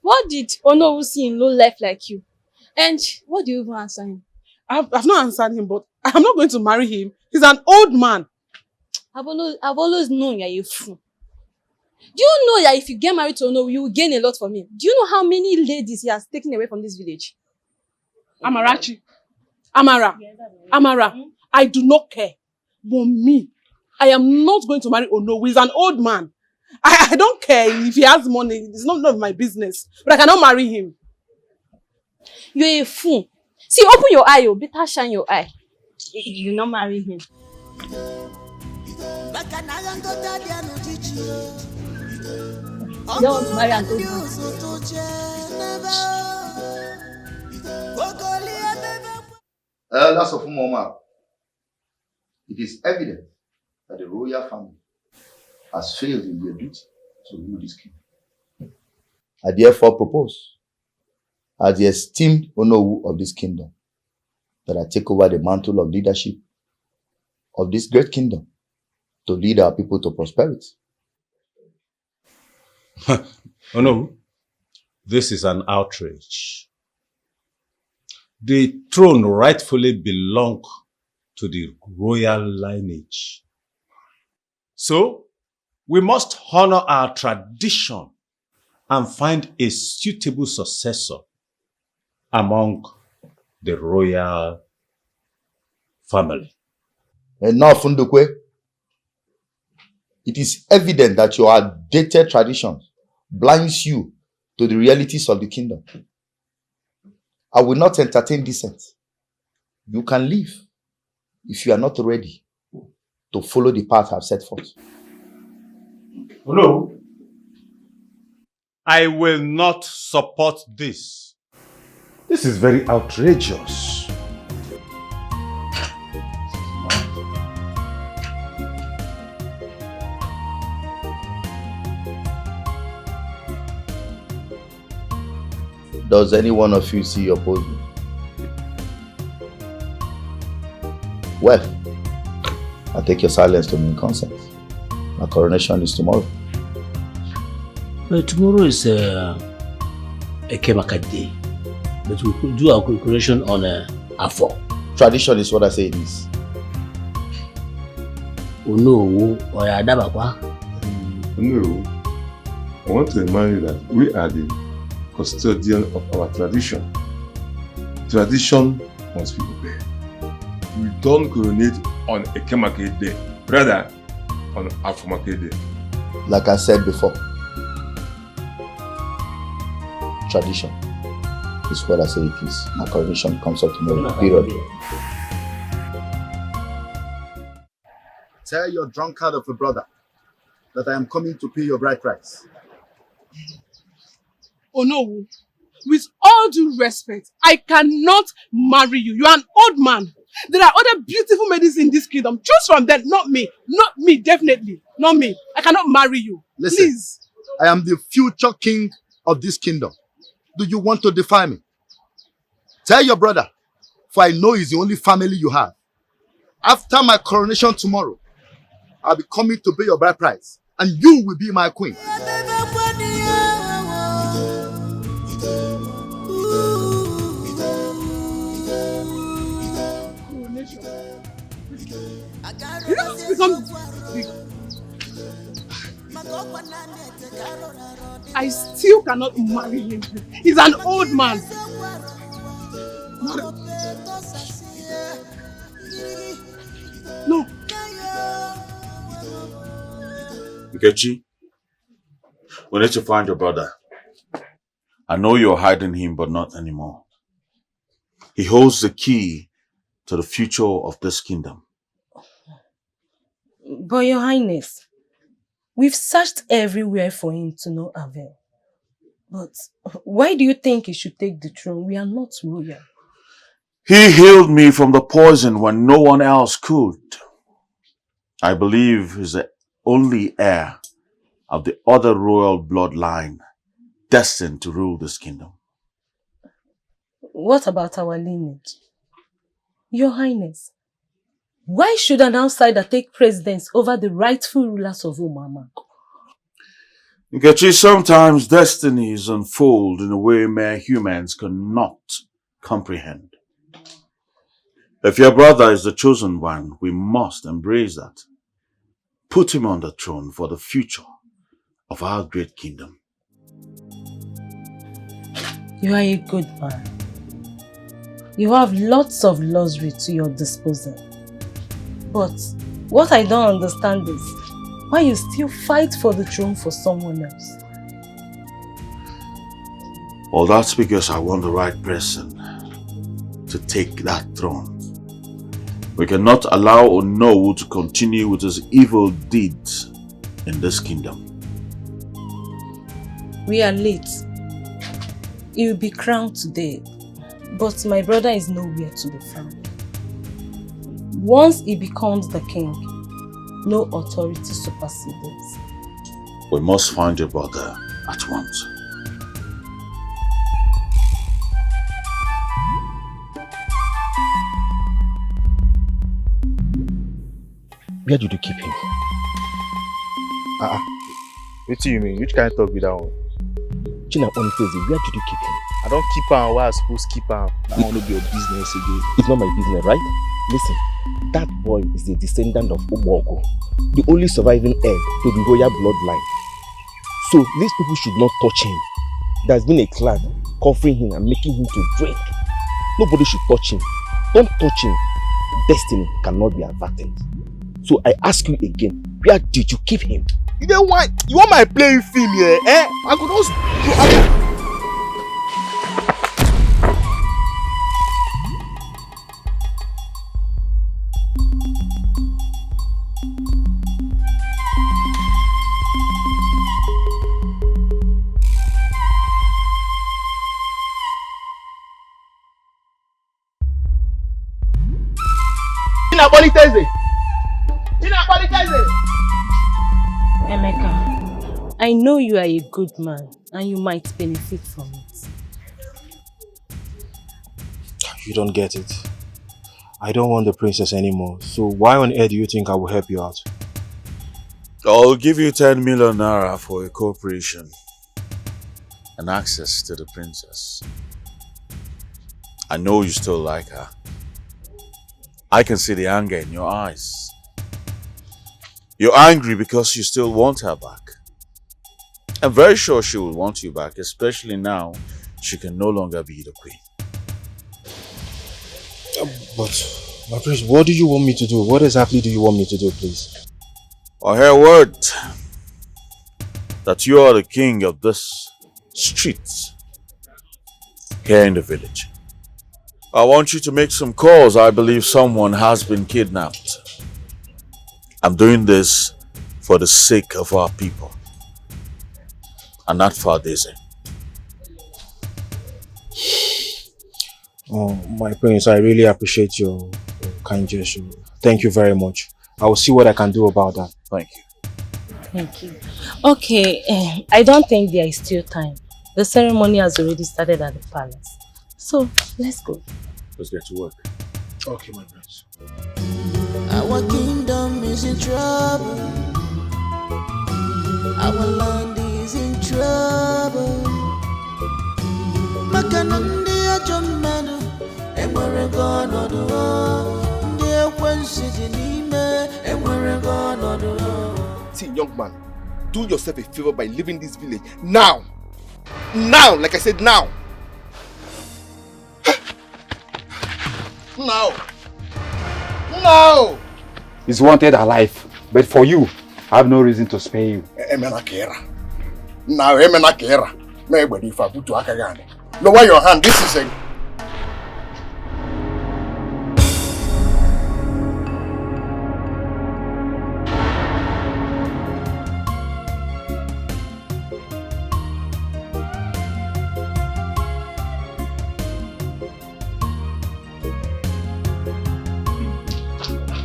What did Ono see in low life like you? And what do you even answer him? I've not answered him, but I'm not going to marry him. He's an old man. I've always known you're a fool. Do you know that if you get married to Ono, you will gain a lot from him? Do you know how many ladies he has taken away from this village? Amara, I do not care. But me, I am not going to marry Ono. He's an old man. I don't care if he has money. It's none of my business. But I cannot marry him. You're a fool. See, open your eye. You better shine your eye. You not marry him. You don't want to marry an old man. Elders of Umoma, it is evident that the royal family has failed in their duty to rule this kingdom. I therefore propose, as the esteemed Onowu of this kingdom, that I take over the mantle of leadership of this great kingdom to lead our people to prosperity. Onowu, this is an outrage. The throne rightfully belongs to the royal lineage. So, we must honor our tradition and find a suitable successor among the royal family. Enough, Ndukwe. It is evident that your outdated traditions blinds you to the realities of the kingdom. I will not entertain dissent. You can leave if you are not ready to follow the path I've set forth. No. I will not support this. This is very outrageous. Does any one of you see oppose me? Well, I take your silence to mean consent. My coronation is tomorrow. Well, tomorrow is a Kemaka day, but we could do our coronation on A4. Tradition is what I say it is. Oh no, or Adabakwa. No, I want to remind you that we are the custodian of our tradition. Tradition must be obeyed. We don't coronate on a Kemake day, rather on Afomake day. Like I said before, tradition is what I say it is. My coronation comes up tomorrow, period. Tell your drunkard of a brother that I am coming to pay your bride price. Oh no, with all due respect, I cannot marry you. You are an old man. There are other beautiful ladies in this kingdom. Choose from them, not me. Not me, definitely. Not me. I cannot marry you. Listen, please. I am the future king of this kingdom. Do you want to defy me? Tell your brother, for I know he's the only family you have. After my coronation tomorrow, I'll be coming to pay your bride price, and you will be my queen. You know, become big. I still cannot marry him. He's an old man. No. Nkechi, we need to find your brother. I know you're hiding him, but not anymore. He holds the key to the future of this kingdom. But Your Highness, we've searched everywhere for him to no avail. But why do you think he should take the throne? We are not royal. He healed me from the poison when no one else could. I believe he's the only heir of the other royal bloodline destined to rule this kingdom. What about our lineage? Your Highness, why should an outsider take precedence over the rightful rulers of Umama? Nkechi, sometimes destinies unfold in a way mere humans cannot comprehend. If your brother is the chosen one, we must embrace that. Put him on the throne for the future of our great kingdom. You are a good man. You have lots of luxury to your disposal. But what I don't understand is why you still fight for the throne for someone else. Well, that's because I want the right person to take that throne. We cannot allow Onowu to continue with his evil deeds in this kingdom. We are late. He will be crowned today, but my brother is nowhere to be found. Once he becomes the king, no authority supersedes. We must find your brother at once. Where did you keep him? What do you mean? Which kind of talk with that one? China Onifezi, where did you keep him? I don't keep him where I supposed to keep him. I want to be your business again. It's not my business, right? Listen, that boy is a descendant of Omogo, the only surviving heir to the royal bloodline. So these people should not touch him. There's been a clan covering him and making him to drink. Nobody should touch him. Don't touch him. Destiny cannot be averted. So I ask you again, where did you keep him? You know what? You want my playing film here? Eh? I could also... Emeka, I know you are a good man and you might benefit from it. You don't get it. I don't want the princess anymore. So why on earth do you think I will help you out? I'll give you 10 million naira for a cooperation and access to the princess. I know you still like her. I can see the anger in your eyes. You're angry because you still want her back. I'm very sure she will want you back, especially now she can no longer be the queen. But, my prince, what do you want me to do? What exactly do you want me to do, please? I hear word that you are the king of this street here in the village. I want you to make some calls. I believe someone has been kidnapped. I'm doing this for the sake of our people and not for Daisy. Oh, my prince, I really appreciate your kind gesture. Thank you very much. I will see what I can do about that. Thank you. Thank you. Okay, I don't think there is still time. The ceremony has already started at the palace. So, let's go. Let's get to work. Okay, my prince. Our kingdom is in trouble. Our land is in trouble. Makanandi ajomenu enwere gono do. Ndi ekwensi jinime enwere gono do. See, young man, do yourself a favor by leaving this village now. Now, like I said, now. Now. Now. He's wanted alive, but for you, I have no reason to spare you. Now, lower your hand. This is a...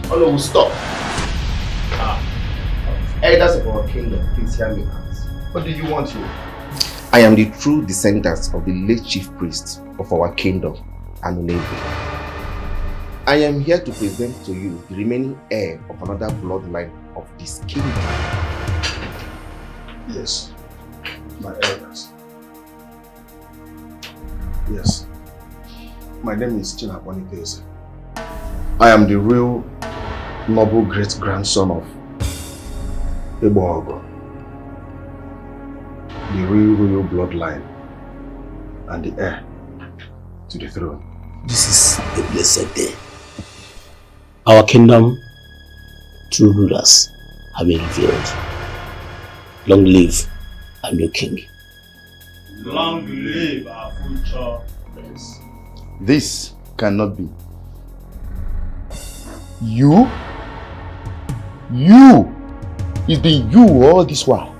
Oh no, stop. Elders of our kingdom, please hear me out. What do you want here? I am the true descendant of the late chief priest of our kingdom, Nollywood. I am here to present to you the remaining heir of another bloodline of this kingdom. Yes, my elders. Yes, my name is Chinapwanitese. I am the real noble great-grandson of Ebogo, the real royal bloodline and the heir to the throne. This is a blessed day. Our kingdom, true rulers, have been revealed. Long live our new king. Long live our future prince. This cannot be. You? You? It's been you all this while.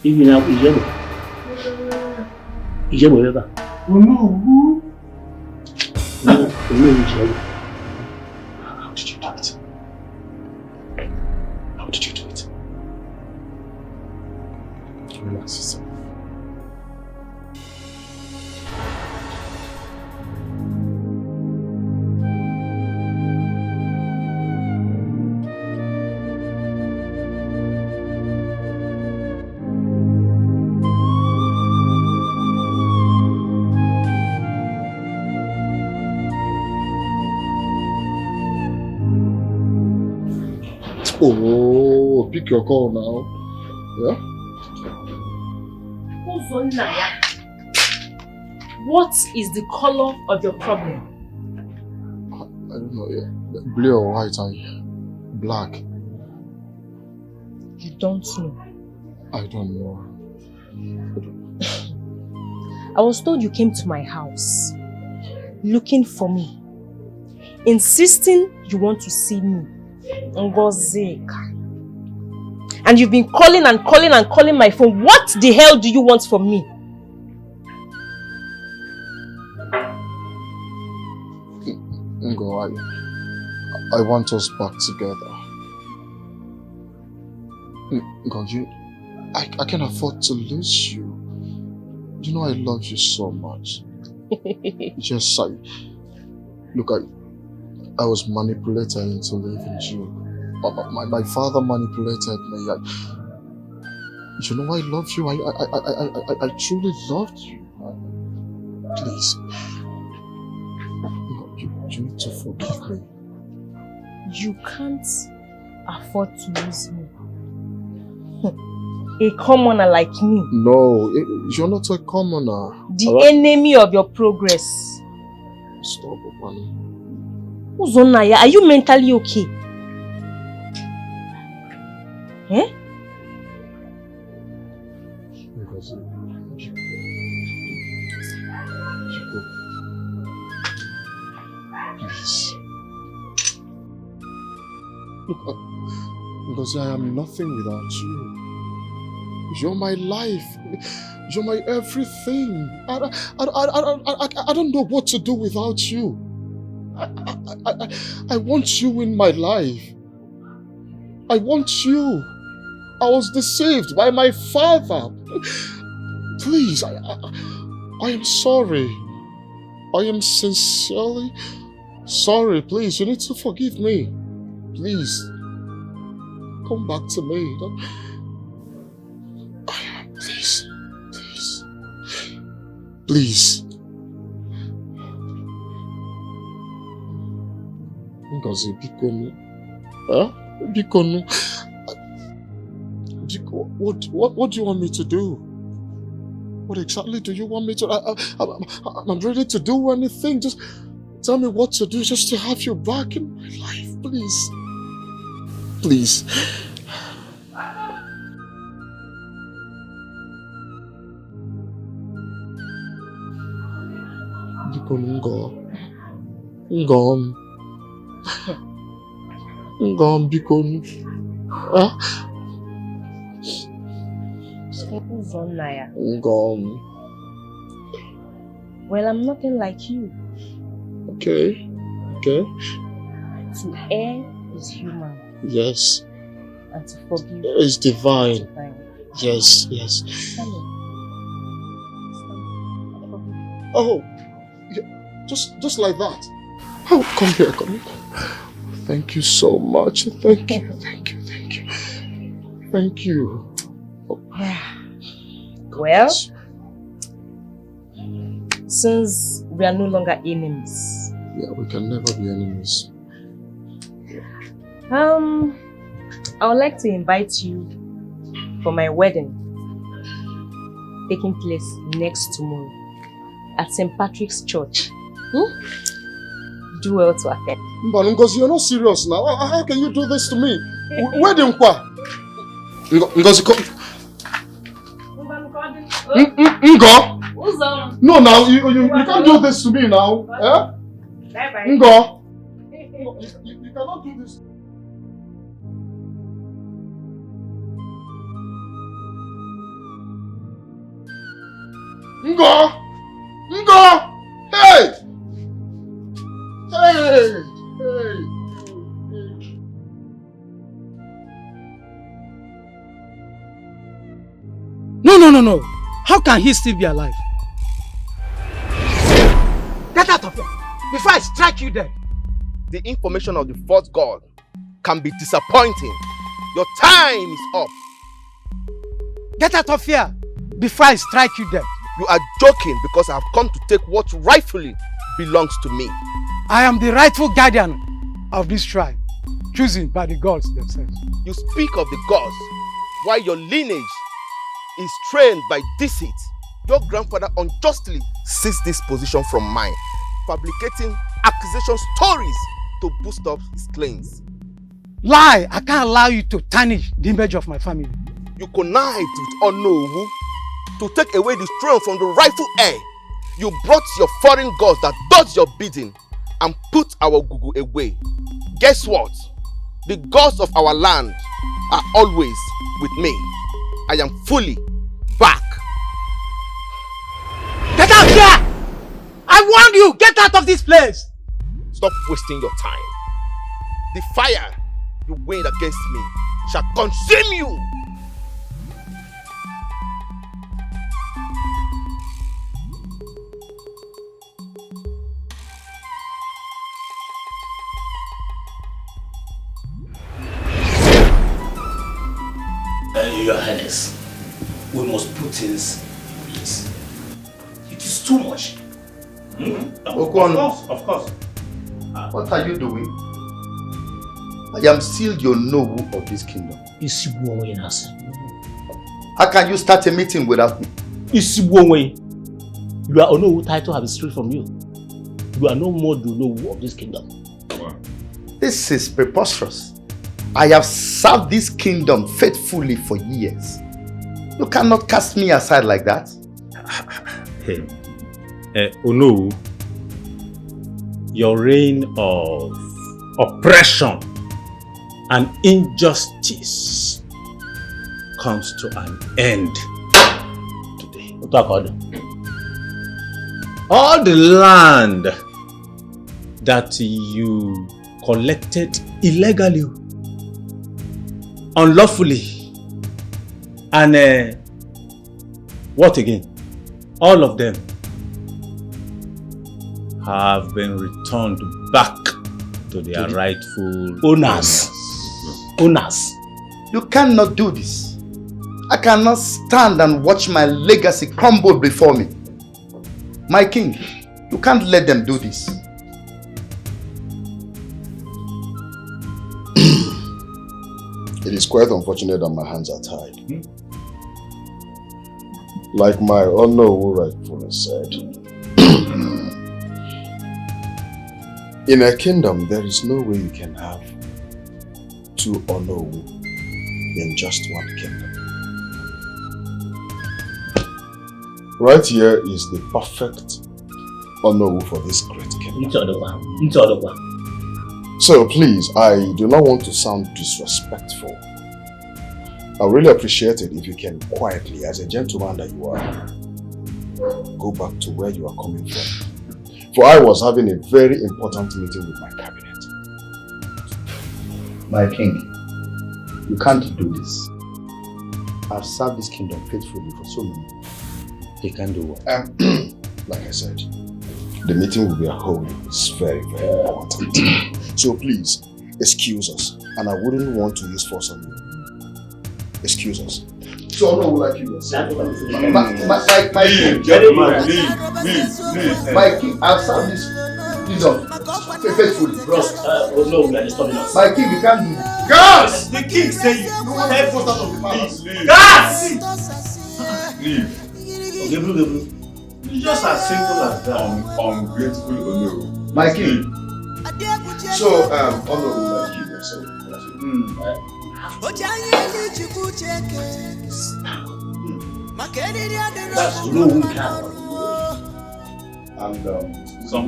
Even now, Ijebo ever. Oh no. No, Ijebo. How did you do it? How did you do it? Relax yourself. Oh, pick your call now. Yeah? What is the color of your problem? I don't know. Yeah. Blue or white and black. You don't know. I don't know. I was told you came to my house looking for me, insisting you want to see me. Ngozeka. And you've been calling and calling and calling my phone. What the hell do you want from me? Ngo, I want us back together. Ngo, I can't afford to lose you. You know I love you so much. Yes, I was manipulated into leaving you. My father manipulated me. You know I love you. I truly loved you. Please, you need to forgive me. You can't afford to lose me. A commoner like me. No, you're not a commoner. The enemy of your progress. Stop, Opani. Uzonaya, are you mentally okay? Eh? Please. Look, because I am nothing without you. You're my life. You're my everything. I don't know what to do without you. I want you in my life. I want you. I was deceived by my father. Please, I am sorry. I am sincerely sorry. Please, you need to forgive me. Please, come back to me. Please, please, please. Ngozi, Bikonu. Huh? Bikonu. What do you want me to do? What exactly do you want me to... I'm ready to do anything. Just tell me what to do just to have you back in my life, please. Please. Bikonu, Ngom, Bikonu. Huh? Ngom. Well, I'm nothing like you. Okay. To err is human. Yes. And to forgive is divine. Yes. Stand up. Oh, yeah. Just like that. Oh, come here. Thank you so much. Thank you. Well, since we are no longer enemies. Yeah, we can never be enemies. I would like to invite you for my wedding, taking place next tomorrow at St. Patrick's Church. Do well to attend. Ngozi, you're not serious now. How can you do this to me? Wedding kwa? Ngozi, come. Ngo? No, now you can't do this to me now. Eh? Bye-bye. Ngo? You cannot do this. Ngo! Hey! No. How can he still be alive? Get out of here before I strike you dead. The information of the false god can be disappointing. Your time is up. Get out of here before I strike you dead. You are joking because I have come to take what rightfully belongs to me. I am the rightful guardian of this tribe, chosen by the gods themselves. You speak of the gods while your lineage is trained by deceit. Your grandfather unjustly seized this position from mine, fabricating accusation stories to boost up his claims. Lie! I can't allow you to tarnish the image of my family. You connived with Onowu to take away the throne from the rightful heir. You brought your foreign gods that does your bidding and put our Gugu away. Guess what? The gods of our land are always with me. I am fully back. Get out here! I warned you! Get out of this place! Stop wasting your time. The fire you waged against me shall consume you. Your Highness, we must put things in place. It is too much. Of course. What are you doing? I am still your noble of this kingdom. How can you start a meeting without me? You are Onowu title have been stripped from you. You are no more the Onowu of this kingdom. This is preposterous. I have served this kingdom faithfully for years. You cannot cast me aside like that. Hey, Onowu, your reign of oppression and injustice comes to an end today. All the land that you collected illegally, unlawfully, and what again? All of them have been returned back to their rightful owners. You cannot do this. I cannot stand and watch my legacy crumble before me. My king, you can't let them do this. It's quite unfortunate that my hands are tied. Like my Onowu rightfully said, in a kingdom, there is no way you can have two Onowu in just one kingdom. Right here is the perfect Onowu for this great kingdom. So please, I do not want to sound disrespectful. I really appreciate it if you can quietly, as a gentleman that you are, go back to where you are coming from. For I was having a very important meeting with my cabinet. My king, you can't do this. I've served this kingdom faithfully for so many years. You can't do what? Like I said, the meeting will be a whole. It's very, very important. So please, excuse us. And I wouldn't want to use force on you. Excuse us. So I know like you. My king, gentlemen, leave. My king, I've served this kingdom faithfully. No, we are disturbing us. My king, you can't do this. Guards! The king said you help us out of the palace. Guards! Leave. It's just as simple as that. Ungrateful Onowu. My king. So, Onowu like you were saying. That's no one can. And some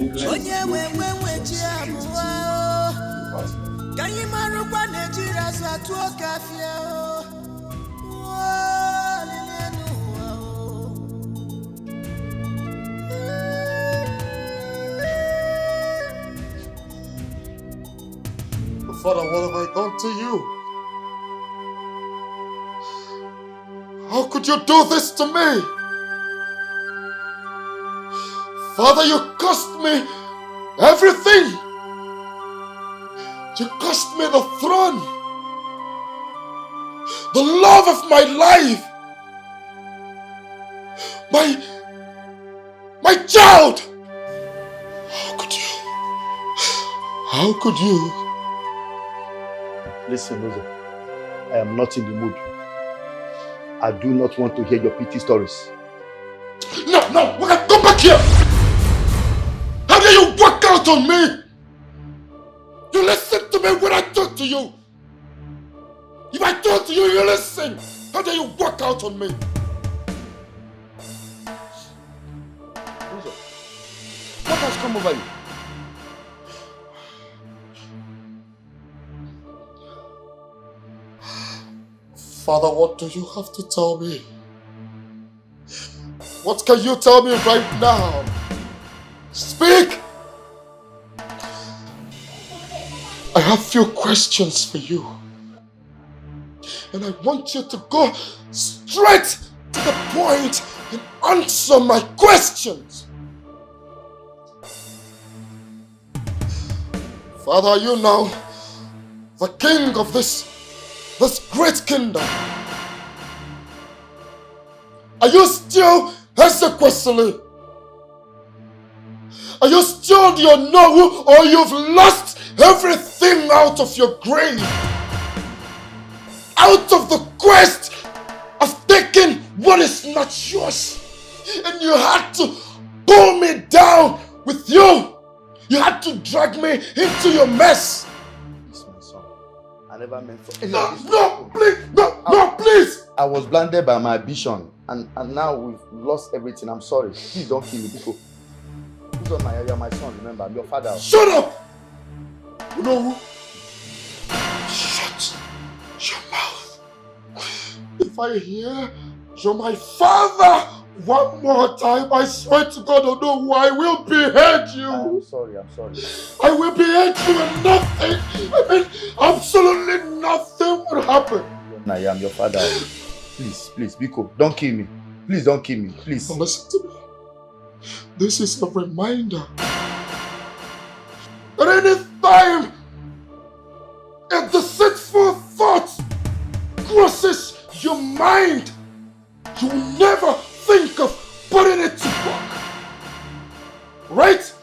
Father, what have I done to you? How could you do this to me? Father, you cost me everything. You cost me the throne, the love of my life, my child. How could you? Listen, Ozo, I am not in the mood. I do not want to hear your pity stories. No, come back here! How dare you walk out on me? You listen to me when I talk to you. If I talk to you, you listen. How dare you walk out on me? Ozo, what has come over you? Father, what do you have to tell me? What can you tell me right now? Speak! I have few questions for you. And I want you to go straight to the point and answer my questions. Father, are you now the king of this great kingdom? Are you still Hezekiah? Are you still the Onowu, or you've lost everything out of your grave? Out of the quest of taking what is not yours. And you had to pull me down with you. You had to drag me into your mess. I never meant for please! I was blinded by my ambition, and now we've lost everything. I'm sorry. Please don't kill me, Biko. You're my son, remember, I'm your father. Shut up! No. Shut your mouth. If I hear you're my father one more time, I swear to God, Onowu, I will behead you. I'm sorry. I will behead you and nothing, absolutely nothing will happen. I am your father. Please, Biko, don't kill me. Please don't kill me, please. Listen to me. This is a reminder that any time a deceitful thought crosses your mind, you will never think of putting it to work. Right?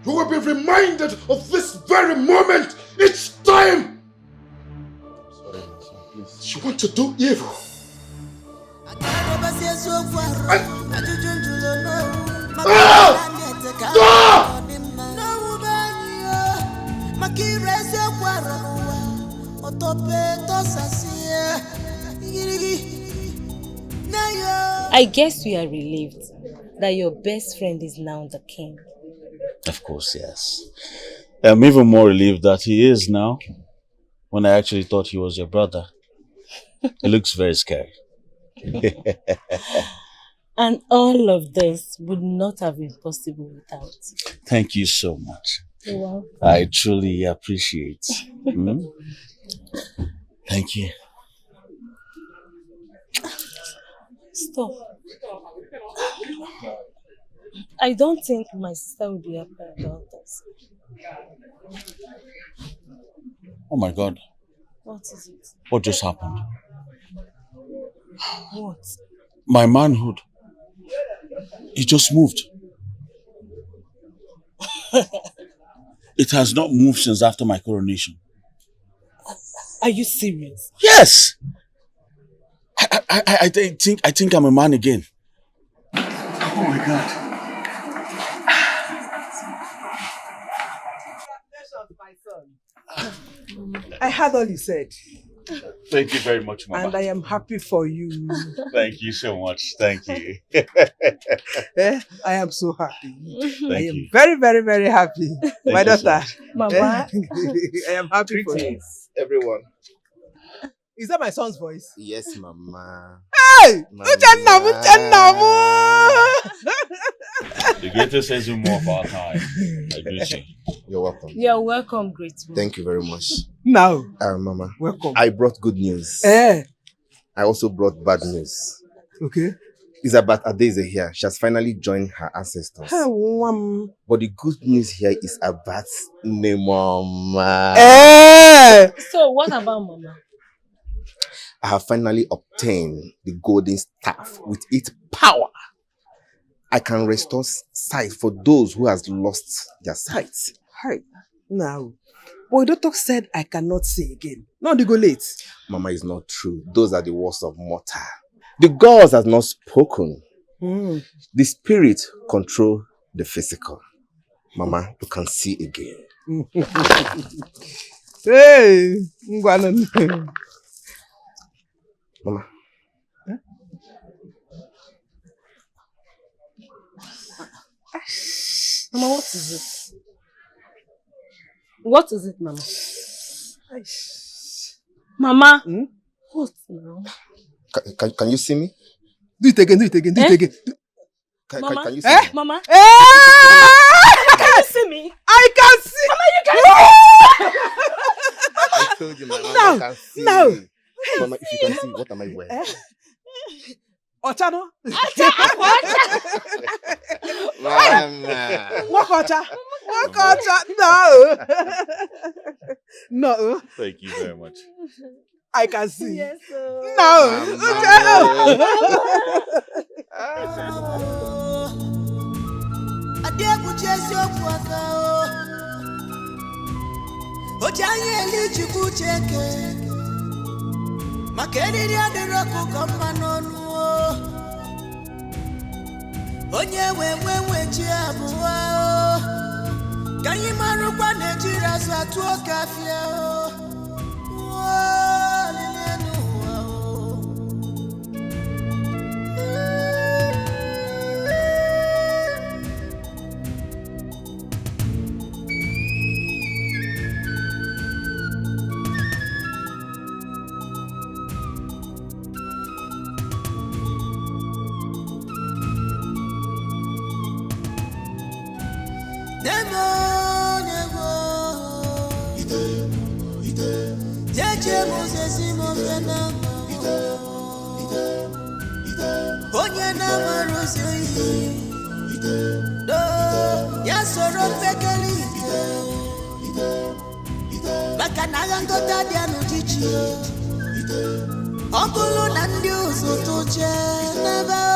You will be reminded of this very moment each time. Sorry, my son. You want to do evil? I guess you are relieved that your best friend is now the king. Of course, yes. I'm even more relieved that he is now, when I actually thought he was your brother. He looks very scary. And all of this would not have been possible without. Thank you so much. You're welcome. I truly appreciate. Thank you. Stop. I don't think my sister will be happy about this. Oh my God. What is it? What just happened? What? My manhood. It just moved. It has not moved since after my coronation. Are you serious? Yes! I think I'm a man again. Oh my God. I heard all you said. Thank you very much, Mama. And I am happy for you. Thank you so much. Thank you. I am so happy. I am you. very, very, very happy. My you so daughter. much. Mama. I am happy for you. Everyone. Is that my son's voice? Yes, Mama. Hey! Uchennamu! The greatest says you more of our time. I greet you. You're welcome. You're welcome, great man. Thank you very much. Now. Mama. Welcome. I brought good news. Eh. I also brought bad news. Okay. Isabel Adeze here. She has finally joined her ancestors. But the good news here is about Mama. Eh. So what about Mama? I have finally obtained the golden staff. With its power, I can restore sight for those who has lost their sight. Hi. Now, boy, doctor said I cannot see again. Now they go late. Mama, is not true. Those are the words of mortal. The gods have not spoken. The spirit control the physical. Mama, you can see again. Hey, Mama. Mama, what is it? What is it, Mama? Mama? What now? Can you see me? Do it again, do it again, do it again. Mama? Can you see me? Mama? Can you see me? I can see. Mama, you can see. I told you, Mama, No, I can see. no. Mama, if you can see, what am I wearing? Ochano? Mama. Walk Ocha. Walk Ocha. No. No. Thank you very much. I can see. Yes, Onye we chi abụọ ka anyị marụkwa na-ejiri azụ atụ oke afịa onye na-amarozi oyi ya soro mpekele maka na agha ngota dị n'ụdịchi ọ bụrụ na ndị ụzọ tụche n'ebe